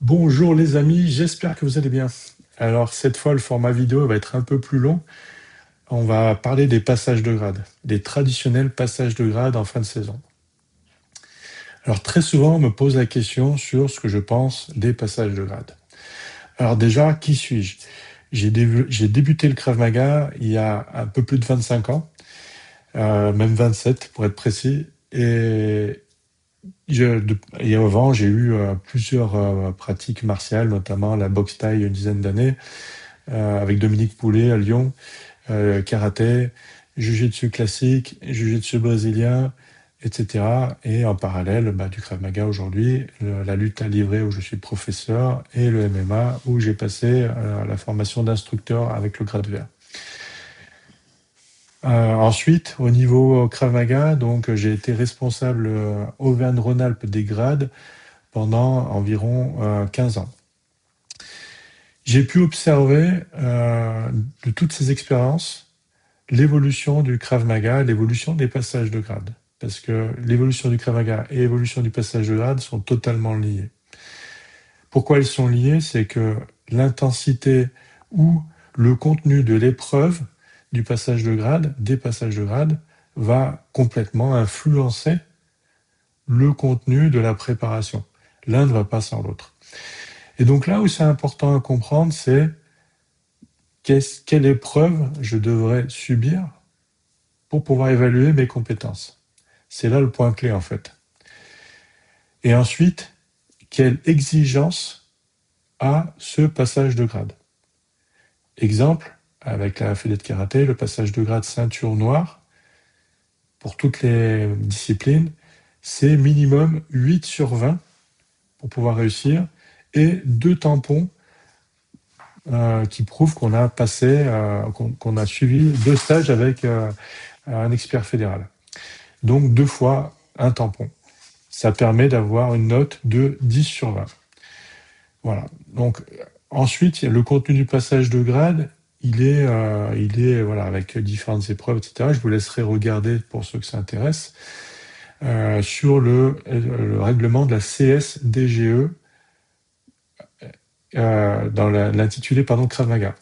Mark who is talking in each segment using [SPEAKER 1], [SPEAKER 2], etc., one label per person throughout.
[SPEAKER 1] Bonjour les amis, j'espère que vous allez bien. Alors cette fois, le format vidéo va être un peu plus long. On va parler des passages de grade, des traditionnels passages de grade en fin de saison. Alors très souvent, on me pose la question sur ce que je pense des passages de grade. Alors déjà, qui suis-je? J'ai débuté le Krav Maga il y a un peu plus de 25 ans, même 27 pour être précis. Et avant, j'ai eu plusieurs pratiques martiales, notamment la boxe thaï il y a une dizaine d'années, avec Dominique Poulet à Lyon, karaté, jiu-jitsu classique, jiu-jitsu brésilien, etc. Et en parallèle, du Krav Maga aujourd'hui, la lutte à livrer où je suis professeur et le MMA où j'ai passé la formation d'instructeur avec le grade vert. Ensuite, au niveau Krav Maga, donc j'ai été responsable Auvergne-Rhône-Alpes des grades pendant environ 15 ans. J'ai pu observer de toutes ces expériences l'évolution du Krav Maga, l'évolution des passages de grade. Parce que l'évolution du Krav Maga et l'évolution du passage de grade sont totalement liées. Pourquoi elles sont liées? C'est que l'intensité ou le contenu de l'épreuve du passage de grade, des passages de grade, va complètement influencer le contenu de la préparation. L'un ne va pas sans l'autre. Et donc là où c'est important à comprendre, c'est quelle épreuve je devrais subir pour pouvoir évaluer mes compétences. C'est là le point clé en fait. Et ensuite, quelle exigence a ce passage de grade? Exemple, avec la fédé de karaté, le passage de grade ceinture noire, pour toutes les disciplines, c'est minimum 8 sur 20 pour pouvoir réussir, et 2 tampons qui prouvent qu'on a passé, qu'on a suivi 2 stages avec un expert fédéral. Donc 2 fois un tampon. Ça permet d'avoir une note de 10 sur 20. Voilà. Donc ensuite, le contenu du passage de grade, il est voilà, avec différentes épreuves, etc. Je vous laisserai regarder pour ceux que ça intéresse sur le règlement de la CSDGE dans l'intitulé Krav Maga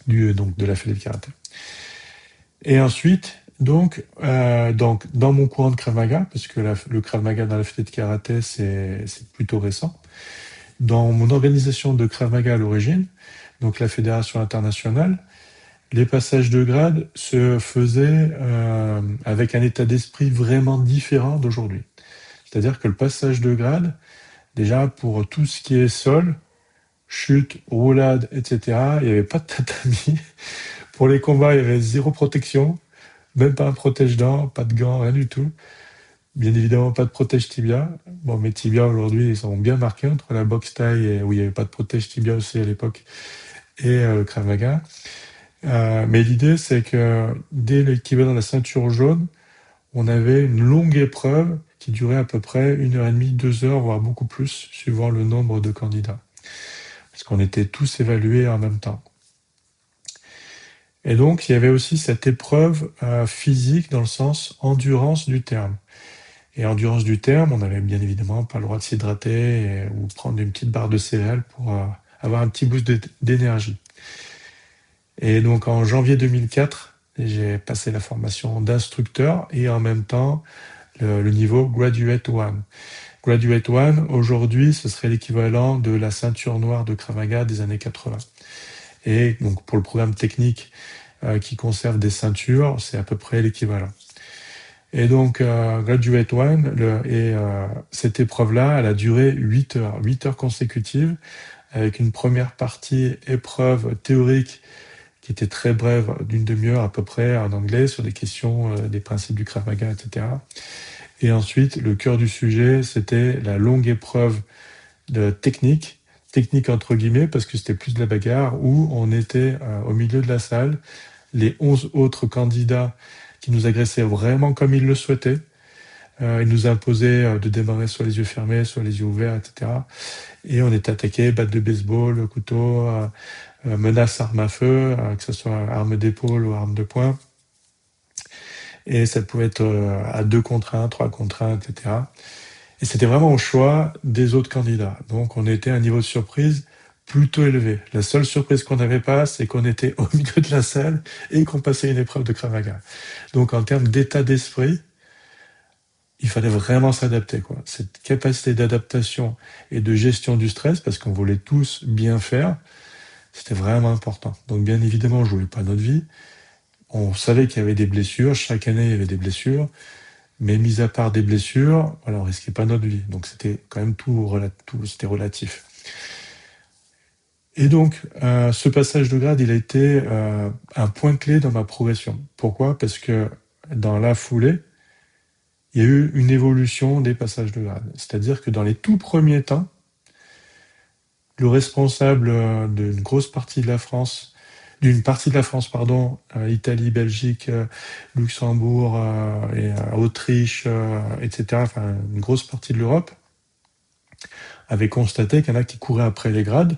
[SPEAKER 1] donc de la fédé de karaté. Et ensuite, donc dans mon courant de Krav Maga, parce que le Krav Maga dans la fédé de karaté c'est plutôt récent. Dans mon organisation de Krav Maga à l'origine, donc la fédération internationale, les passages de grade se faisaient avec un état d'esprit vraiment différent d'aujourd'hui. C'est-à-dire que le passage de grade, déjà pour tout ce qui est sol, chute, roulade, etc., il n'y avait pas de tatami. Pour les combats, il y avait zéro protection, même pas un protège-dents, pas de gants, rien du tout. Bien évidemment, pas de protège tibia. Bon, mes tibias aujourd'hui, ils sont bien marqués entre la boxe taille, où il n'y avait pas de protège tibia aussi à l'époque, et le Krav Maga. Mais l'idée, c'est que dès l'équivalent de la ceinture jaune, on avait une longue épreuve qui durait à peu près 1h30, 2 heures, voire beaucoup plus, suivant le nombre de candidats. Parce qu'on était tous évalués en même temps. Et donc, il y avait aussi cette épreuve physique dans le sens endurance du terme. Et endurance du terme, on n'avait bien évidemment pas le droit de s'hydrater ou prendre une petite barre de céréales pour avoir un petit boost d'énergie. Et donc en janvier 2004, j'ai passé la formation d'instructeur et en même temps le niveau Graduate One. Graduate One, aujourd'hui, ce serait l'équivalent de la ceinture noire de Krav Maga des années 80. Et donc pour le programme technique qui conserve des ceintures, c'est à peu près l'équivalent. Et donc Graduate One, cette épreuve-là, elle a duré 8 heures consécutives, avec une première partie épreuve théorique qui était très brève, d'une demi-heure à peu près en anglais, sur des questions des principes du Krav Maga, etc. Et ensuite, le cœur du sujet, c'était la longue épreuve de technique entre guillemets, parce que c'était plus de la bagarre, où on était au milieu de la salle, les 11 autres candidats qui nous agressaient vraiment comme ils le souhaitaient. Ils nous imposaient de démarrer soit les yeux fermés, soit les yeux ouverts, etc. Et on était attaqué, batte de baseball, couteau, menace arme à feu, que ce soit arme d'épaule ou arme de poing. Et ça pouvait être à 2 contre 1, 3 contre 1, etc. Et c'était vraiment au choix des autres candidats. Donc on était à un niveau de surprise plutôt élevé. La seule surprise qu'on n'avait pas, c'est qu'on était au milieu de la salle et qu'on passait une épreuve de Krav Maga. Donc en termes d'état d'esprit, il fallait vraiment s'adapter, quoi. Cette capacité d'adaptation et de gestion du stress, parce qu'on voulait tous bien faire, c'était vraiment important. Donc bien évidemment, on jouait pas notre vie. On savait qu'il y avait des blessures. Chaque année, il y avait des blessures. Mais mis à part des blessures, voilà, on risquait pas notre vie. Donc c'était quand même tout c'était relatif. Et donc, ce passage de grade, il a été un point clé dans ma progression. Pourquoi? Parce que dans la foulée, il y a eu une évolution des passages de grade. C'est-à-dire que dans les tout premiers temps, le responsable d'une grosse partie de la France, d'une partie de la France, pardon, Italie, Belgique, Luxembourg, et Autriche, etc., enfin une grosse partie de l'Europe, avait constaté qu'il y en a qui couraient après les grades,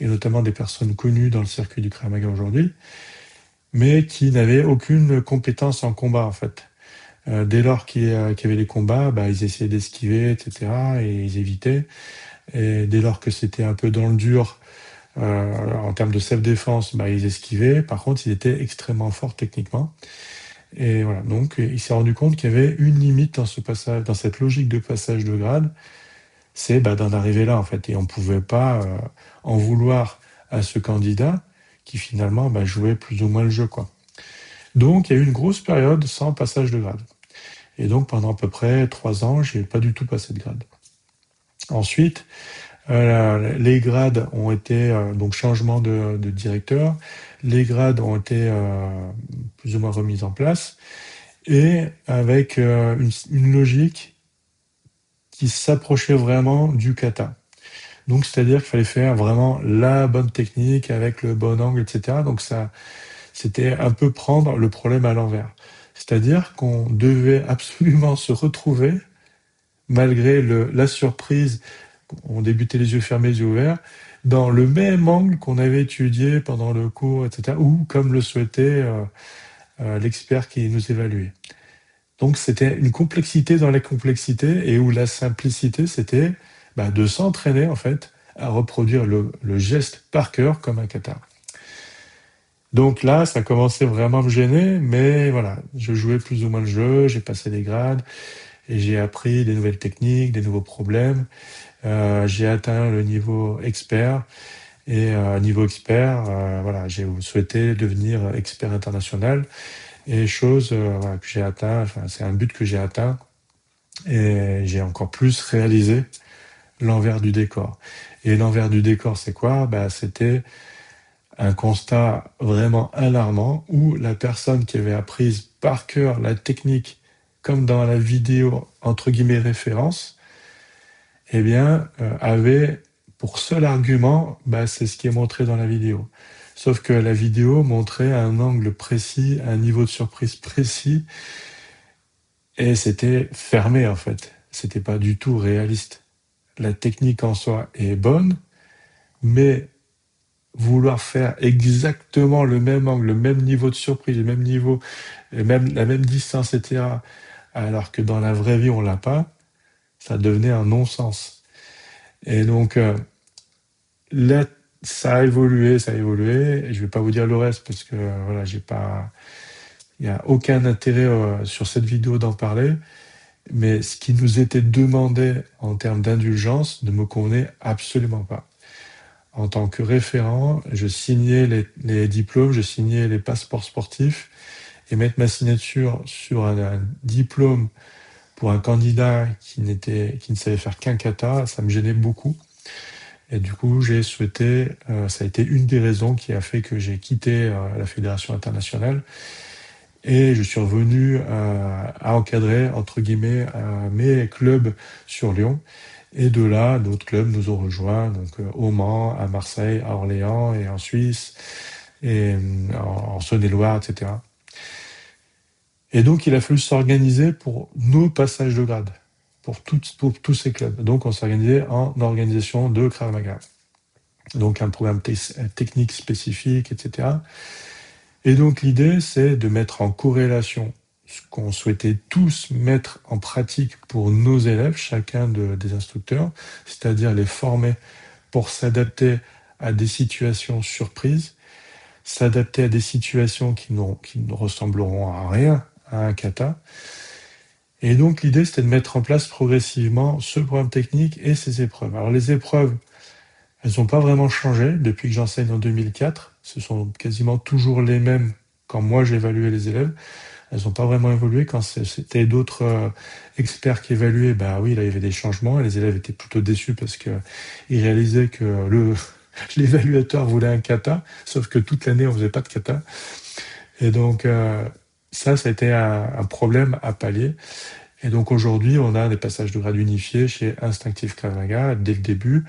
[SPEAKER 1] et notamment des personnes connues dans le circuit du Krav Maga aujourd'hui, mais qui n'avaient aucune compétence en combat, en fait. Dès lors qu'il y avait les combats, bah, ils essayaient d'esquiver, etc., et ils évitaient. Et dès lors que c'était un peu dans le dur, en termes de self-défense, bah, ils esquivaient. Par contre, ils étaient extrêmement forts techniquement. Et voilà. Donc, il s'est rendu compte qu'il y avait une limite dans ce passage, dans cette logique de passage de grade, c'est bah, d'en arriver là, en fait. Et on ne pouvait pas en vouloir à ce candidat qui finalement bah, jouait plus ou moins le jeu, quoi. Donc, il y a eu une grosse période sans passage de grade. Et donc, pendant à peu près 3 ans, j'ai pas du tout passé de grade. Ensuite, les grades ont été, donc changement de directeur, les grades ont été plus ou moins remis en place, et avec une logique qui s'approchait vraiment du kata. Donc, c'est-à-dire qu'il fallait faire vraiment la bonne technique avec le bon angle, etc. Donc, ça, c'était un peu prendre le problème à l'envers. C'est-à-dire qu'on devait absolument se retrouver, malgré la surprise, on débutait les yeux fermés, les yeux ouverts, dans le même angle qu'on avait étudié pendant le cours, etc., ou comme le souhaitait l'expert qui nous évaluait. Donc c'était une complexité dans la complexité, et où la simplicité, c'était bah, de s'entraîner en fait à reproduire le geste par cœur comme un kata. Donc là, ça commençait vraiment à me gêner, mais voilà, je jouais plus ou moins le jeu, j'ai passé des grades, et j'ai appris des nouvelles techniques, des nouveaux problèmes. J'ai atteint le niveau expert, et niveau expert, voilà, j'ai souhaité devenir expert international, et chose voilà, que j'ai atteint, enfin, c'est un but que j'ai atteint, et j'ai encore plus réalisé l'envers du décor. Et l'envers du décor, c'est quoi? Bah, c'était un constat vraiment alarmant où la personne qui avait appris par cœur la technique, comme dans la vidéo entre guillemets référence, eh bien, avait pour seul argument, bah, c'est ce qui est montré dans la vidéo. Sauf que la vidéo montrait un angle précis, un niveau de surprise précis, et c'était fermé en fait. C'était pas du tout réaliste. La technique en soi est bonne, mais vouloir faire exactement le même angle, le même niveau de surprise, le même niveau, et même la même distance, etc., alors que dans la vraie vie on l'a pas, ça devenait un non-sens. Et donc là, ça a évolué, ça a évolué. Et je vais pas vous dire le reste parce que voilà, j'ai pas, il y a aucun intérêt sur cette vidéo d'en parler. Mais ce qui nous était demandé en termes d'indulgence ne me convenait absolument pas. En tant que référent, je signais les diplômes, je signais les passeports sportifs, et mettre ma signature sur un diplôme pour un candidat qui ne savait faire qu'un kata, ça me gênait beaucoup. Et du coup, j'ai souhaité, ça a été une des raisons qui a fait que j'ai quitté la Fédération internationale, et je suis revenu à encadrer, entre guillemets, mes clubs sur Lyon. Et de là, d'autres clubs nous ont rejoints, donc au Mans, à Marseille, à Orléans, et en Suisse, et en Saône-et-Loire, etc. Et donc, il a fallu s'organiser pour nos passages de grade, pour tous ces clubs. Donc, on s'est organisé en organisation de Krav Maga. Donc, un programme technique spécifique, etc. Et donc, l'idée, c'est de mettre en corrélation ce qu'on souhaitait tous mettre en pratique pour nos élèves, chacun des instructeurs, c'est-à-dire les former pour s'adapter à des situations surprises, s'adapter à des situations qui ne ressembleront à rien à un kata. Et donc l'idée, c'était de mettre en place progressivement ce programme technique et ces épreuves. Alors les épreuves, elles n'ont pas vraiment changé depuis que j'enseigne en 2004. Ce sont quasiment toujours les mêmes quand moi j'évaluais les élèves. Elles n'ont pas vraiment évolué. Quand c'était d'autres experts qui évaluaient, bah oui, là il y avait des changements. Et les élèves étaient plutôt déçus parce qu'ils réalisaient que l'évaluateur voulait un kata, sauf que toute l'année on faisait pas de kata. Et donc ça a été un problème à pallier. Et donc aujourd'hui, on a des passages de grade unifiés chez Instinctif Krav Maga dès le début,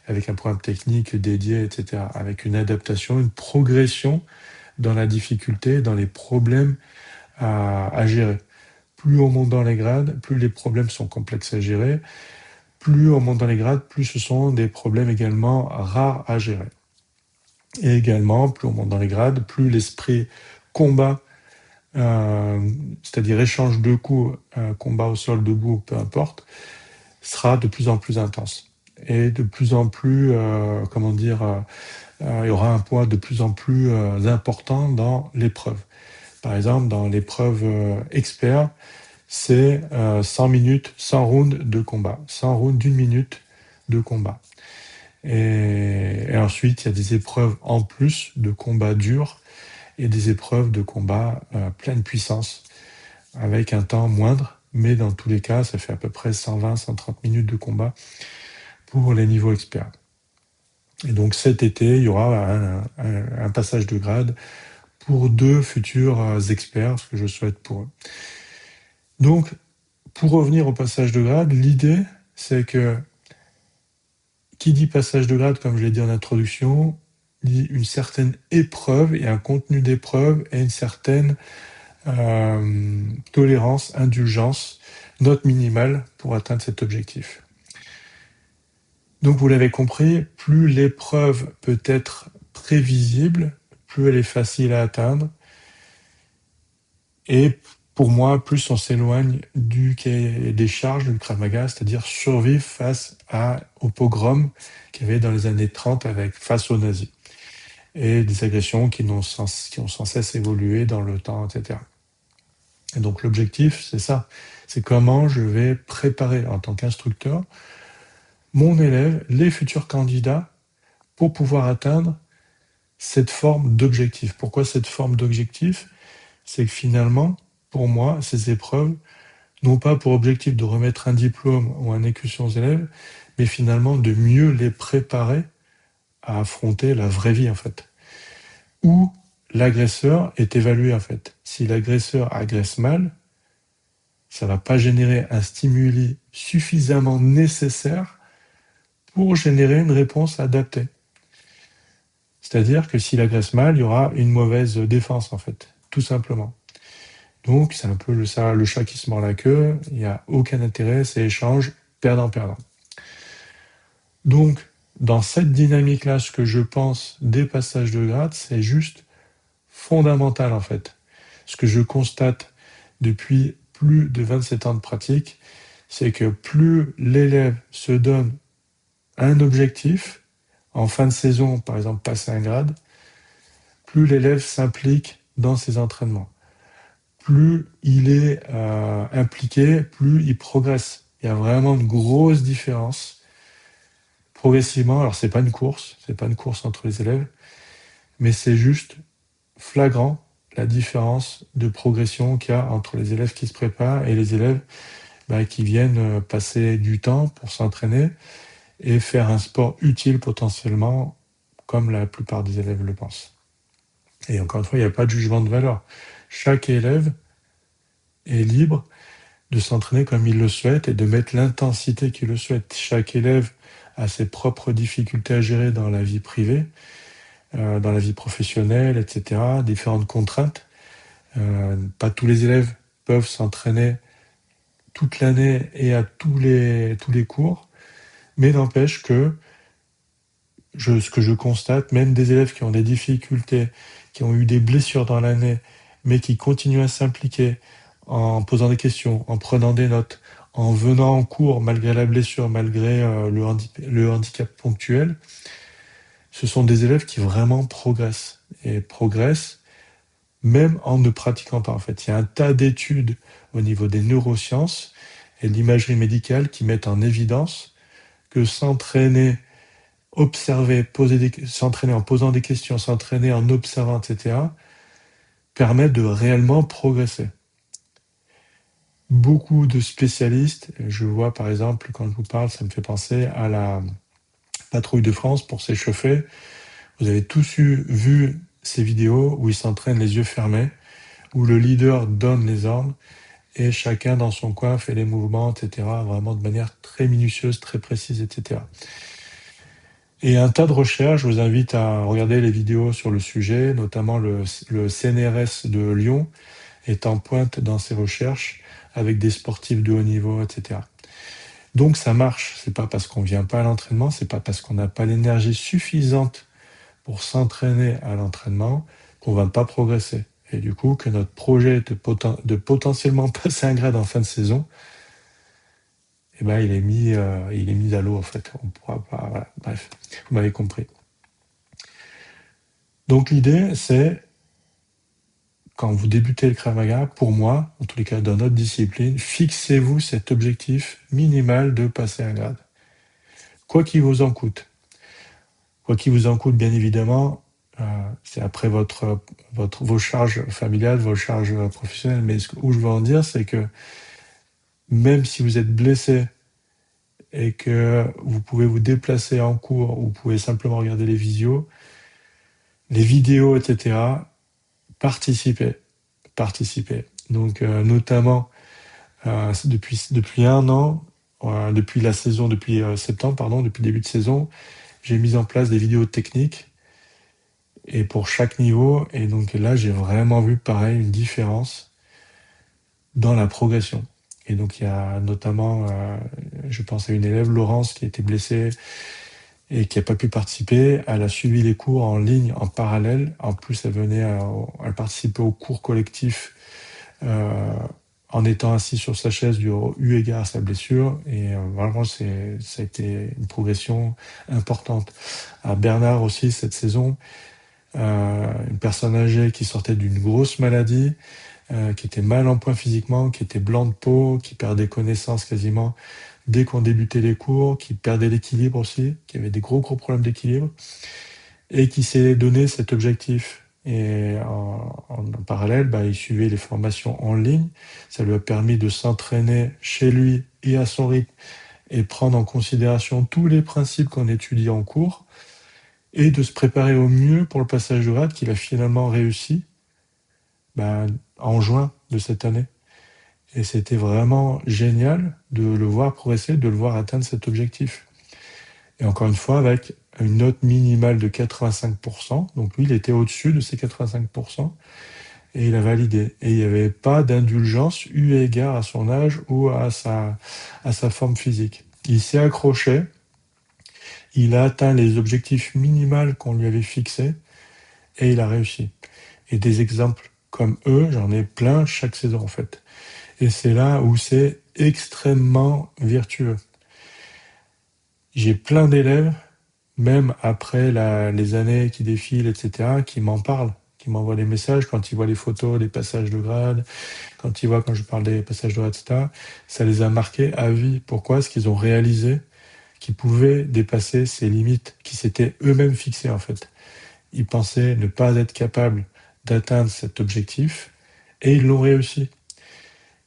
[SPEAKER 1] avec un programme technique dédié, etc., avec une adaptation, une progression dans la difficulté, dans les problèmes à gérer. Plus on monte dans les grades, plus les problèmes sont complexes à gérer. Plus on monte dans les grades, plus ce sont des problèmes également rares à gérer. Et également, plus on monte dans les grades, plus l'esprit combat, c'est-à-dire échange de coups, combat au sol, debout, peu importe, sera de plus en plus intense. Et de plus en plus, il y aura un poids de plus en plus important dans l'épreuve. Par exemple, dans l'épreuve expert, c'est 100 minutes, 100 rounds de combat, 100 rounds d'une minute de combat. Et ensuite, il y a des épreuves en plus de combat dur et des épreuves de combat pleine puissance avec un temps moindre, mais dans tous les cas, ça fait à peu près 120, 130 minutes de combat pour les niveaux experts. Et donc cet été, il y aura un passage de grade pour 2 futurs experts, ce que je souhaite pour eux. Donc, pour revenir au passage de grade, l'idée, c'est que qui dit passage de grade, comme je l'ai dit en introduction, dit une certaine épreuve et un contenu d'épreuve et une certaine tolérance, indulgence, note minimale pour atteindre cet objectif. Donc vous l'avez compris, plus l'épreuve peut être prévisible, plus elle est facile à atteindre, et pour moi, plus on s'éloigne du cahier des charges du Krav Maga, c'est-à-dire survivre face au pogrom qu'il y avait dans les années 30 face aux nazis, et des agressions qui ont sans cesse évolué dans le temps, etc. Et donc l'objectif, c'est ça, c'est comment je vais préparer en tant qu'instructeur mon élève, les futurs candidats, pour pouvoir atteindre cette forme d'objectif. Pourquoi cette forme d'objectif? C'est que finalement, pour moi, ces épreuves n'ont pas pour objectif de remettre un diplôme ou un écusson aux élèves, mais finalement de mieux les préparer à affronter la vraie vie, en fait. Où l'agresseur est évalué, en fait. Si l'agresseur agresse mal, ça ne va pas générer un stimuli suffisamment nécessaire pour générer une réponse adaptée. C'est-à-dire que s'il agresse mal, il y aura une mauvaise défense, en fait, tout simplement. Donc, c'est un peu le chat qui se mord la queue, il n'y a aucun intérêt, c'est échange perdant-perdant. Donc, dans cette dynamique-là, ce que je pense des passages de grade, c'est juste fondamental, en fait. Ce que je constate depuis plus de 27 ans de pratique, c'est que plus l'élève se donne un objectif, en fin de saison, par exemple, passer un grade, plus l'élève s'implique dans ses entraînements. Plus il est impliqué, plus il progresse. Il y a vraiment une grosse différence. Progressivement, alors c'est pas une course entre les élèves, mais c'est juste flagrant la différence de progression qu'il y a entre les élèves qui se préparent et les élèves qui viennent passer du temps pour s'entraîner et faire un sport utile potentiellement, comme la plupart des élèves le pensent. Et encore une fois, il n'y a pas de jugement de valeur. Chaque élève est libre de s'entraîner comme il le souhaite et de mettre l'intensité qu'il le souhaite. Chaque élève a ses propres difficultés à gérer dans la vie privée, dans la vie professionnelle, etc., différentes contraintes. Pas tous les élèves peuvent s'entraîner toute l'année et à tous les cours, mais n'empêche que ce que je constate, même des élèves qui ont des difficultés, qui ont eu des blessures dans l'année, mais qui continuent à s'impliquer en posant des questions, en prenant des notes, en venant en cours malgré la blessure, malgré le handicap ponctuel, ce sont des élèves qui vraiment progressent. Et progressent même en ne pratiquant pas. En fait, il y a un tas d'études au niveau des neurosciences et de l'imagerie médicale qui mettent en évidence que s'entraîner, observer, s'entraîner en posant des questions, s'entraîner en observant, etc., permet de réellement progresser. Beaucoup de spécialistes, je vois par exemple, quand je vous parle, ça me fait penser à la patrouille de France pour s'échauffer. Vous avez tous vu ces vidéos où ils s'entraînent les yeux fermés, où le leader donne les ordres et chacun dans son coin fait les mouvements, etc., vraiment de manière très minutieuse, très précise, etc. Et un tas de recherches, je vous invite à regarder les vidéos sur le sujet, notamment le CNRS de Lyon est en pointe dans ses recherches avec des sportifs de haut niveau, etc. Donc ça marche, c'est pas parce qu'on vient pas à l'entraînement, c'est pas parce qu'on n'a pas l'énergie suffisante pour s'entraîner à l'entraînement qu'on va pas progresser. Et du coup, que notre projet de potentiellement passer un grade en fin de saison, eh ben, il est mis à l'eau, en fait. On pourra pas, voilà. Bref, vous m'avez compris. Donc, l'idée, c'est, quand vous débutez le Krav Maga, pour moi, en tous les cas, dans notre discipline, fixez-vous cet objectif minimal de passer un grade. Quoi qu'il vous en coûte. Quoi qu'il vous en coûte, bien évidemment, c'est après vos charges familiales, vos charges professionnelles. Mais où je veux en dire, c'est que même si vous êtes blessé et que vous pouvez vous déplacer en cours, ou vous pouvez simplement regarder les vidéos, etc., participez. Donc, notamment, depuis un an, depuis la saison, depuis septembre, pardon, depuis le début de saison, j'ai mis en place des vidéos techniques et pour chaque niveau. Et donc là, j'ai vraiment vu, pareil, une différence dans la progression. Et donc, il y a notamment, je pense à une élève, Laurence, qui a été blessée et qui n'a pas pu participer. Elle a suivi les cours en ligne, en parallèle. En plus, elle participait au cours collectif en étant assise sur sa chaise eu égard à sa blessure. Et vraiment, ça a été une progression importante. À Bernard aussi, cette saison, une personne âgée qui sortait d'une grosse maladie, qui était mal en point physiquement, qui était blanc de peau, qui perdait connaissance quasiment dès qu'on débutait les cours, qui perdait l'équilibre aussi, qui avait des gros problèmes d'équilibre, et qui s'est donné cet objectif. Et en parallèle, il suivait les formations en ligne. Ça lui a permis de s'entraîner chez lui et à son rythme et prendre en considération tous les principes qu'on étudie en cours et de se préparer au mieux pour le passage de grade qu'il a finalement réussi en juin de cette année. Et c'était vraiment génial de le voir progresser, de le voir atteindre cet objectif. Et encore une fois, avec une note minimale de 85%. Donc lui, il était au-dessus de ces 85%. Et il a validé. Et il n'y avait pas d'indulgence eu égard à son âge ou à sa forme physique. Il s'est accroché. Il a atteint les objectifs minimaux qu'on lui avait fixés. Et il a réussi. Et des exemples comme eux, j'en ai plein chaque saison en fait. Et c'est là où c'est extrêmement vertueux. J'ai plein d'élèves, même après les années qui défilent, etc., qui m'en parlent, qui m'envoient des messages quand ils voient les photos des passages de grade, quand je parle des passages de grade, etc., ça les a marqués à vie. Pourquoi? Parce qu'ils ont réalisé qu'ils pouvaient dépasser ces limites qui s'étaient eux-mêmes fixées, en fait. Ils pensaient ne pas être capables d'atteindre cet objectif, et ils l'ont réussi.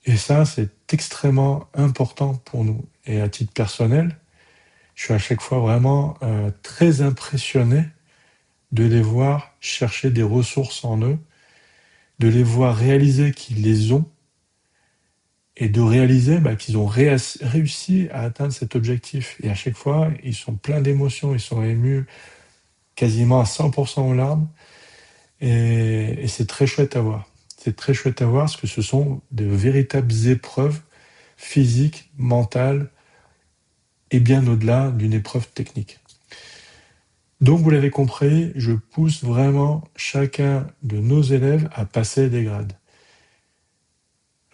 [SPEAKER 1] Et ça, c'est extrêmement important pour nous. Et à titre personnel, je suis à chaque fois vraiment très impressionné de les voir chercher des ressources en eux, de les voir réaliser qu'ils les ont et de réaliser qu'ils ont réussi à atteindre cet objectif. Et à chaque fois, ils sont pleins d'émotions, ils sont émus quasiment à 100% aux larmes. Et c'est très chouette à voir. C'est très chouette à voir parce que ce sont de véritables épreuves physiques, mentales et bien au-delà d'une épreuve technique. Donc, vous l'avez compris, je pousse vraiment chacun de nos élèves à passer des grades.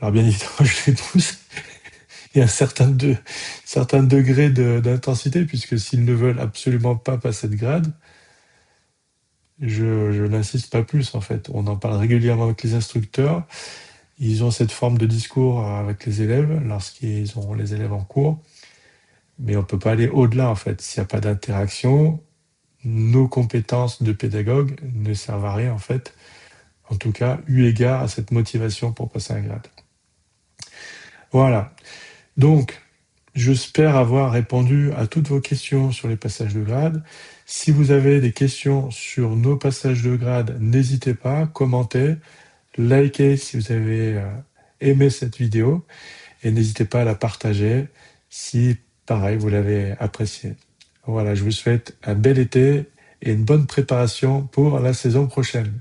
[SPEAKER 1] Alors bien évidemment, je les pousse. Il y a un certain degré d'intensité, puisque s'ils ne veulent absolument pas passer de grade, je n'insiste pas plus en fait. On en parle régulièrement avec les instructeurs. Ils ont cette forme de discours avec les élèves lorsqu'ils ont les élèves en cours, mais on ne peut pas aller au-delà en fait. S'il n'y a pas d'interaction, nos compétences de pédagogue ne servent à rien en fait. En tout cas, eu égard à cette motivation pour passer un grade. Voilà. Donc, j'espère avoir répondu à toutes vos questions sur les passages de grade. Si vous avez des questions sur nos passages de grade, n'hésitez pas, commentez, likez si vous avez aimé cette vidéo et n'hésitez pas à la partager si, pareil, vous l'avez appréciée. Voilà, je vous souhaite un bel été et une bonne préparation pour la saison prochaine.